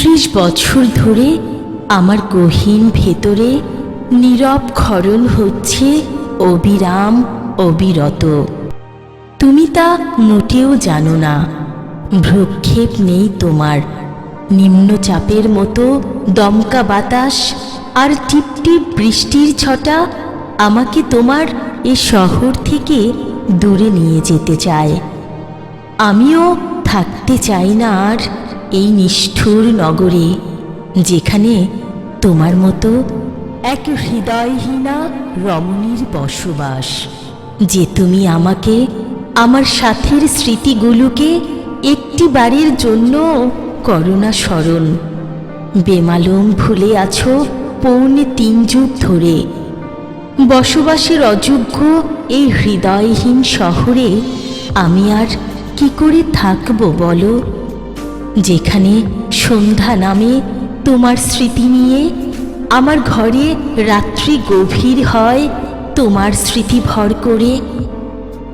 30 বছর ধরে আমার গহীন ভেতরে নীরব ক্ষরণ হচ্ছে অবিরাম অবিরত। তুমি তা মোটেও জানো না। ভ্রুক্ষেপ নেই তোমার। নিম্নচাপের মতো দমকা বাতাস আর টিপটিপ বৃষ্টির ছটা আমাকে তোমার এ শহর থেকে দূরে নিয়ে যেতে চায়। আমিও থাকতে চাই না আর এই নিষ্ঠুর নগরে, যেখানে তোমার মতো এক হৃদয়হীনা রমণীর বসবাস। যে তুমি আমাকে আমার সাথের স্মৃতিগুলোকে একটি বারের জন্য করোনা স্মরণ। বেমালুম ভুলে আছো 3.25 যুগ ধরে। বসবাসের অযোগ্য এই হৃদয়হীন শহরে আমি আর কি করে থাকবো বলো, যেখানে সন্ধ্যা নামে তোমার স্মৃতি নিয়ে আমার ঘরে রাত্রি গভীর হয় তোমার স্মৃতি ভর করে।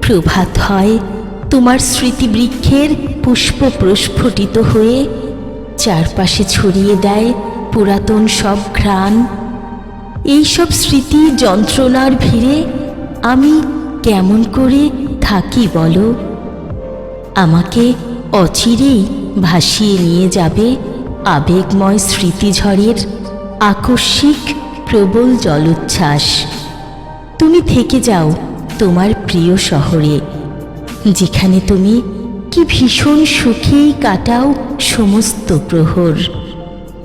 প্রভাত হয় তোমার স্মৃতিবৃক্ষের পুষ্প প্রস্ফুটিত হয়ে, চারপাশে ছড়িয়ে দেয় পুরাতন সব ঘ্রাণ। এইসব স্মৃতি যন্ত্রণার ভিড়ে আমি কেমন করে থাকি বলো? আমাকে অচিরেই ভাসিয়ে নিয়ে যাবে আবেগময় স্মৃতিঝড়ের আকস্মিক প্রবল জলোচ্ছ্বাস। তুমি থেকে যাও তোমার প্রিয় শহরে, যেখানে তুমি কি ভীষণ সুখেই কাটাও সমস্ত প্রহর।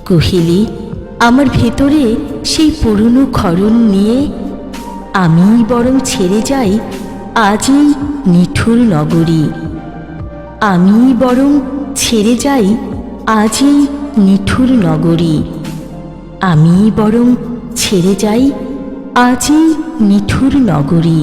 কহিলি আমার ভেতরে সেই পুরনো ক্ষরণ নিয়ে, আমিই বরং ছেড়ে যাই আজ এই নিঠুর নগরী। আমিই বরং ছেড়ে যাই আজ এই নিঠুর নগরী। আমিই বরং ছেড়ে যাই আজ এই নিঠুর নগরী।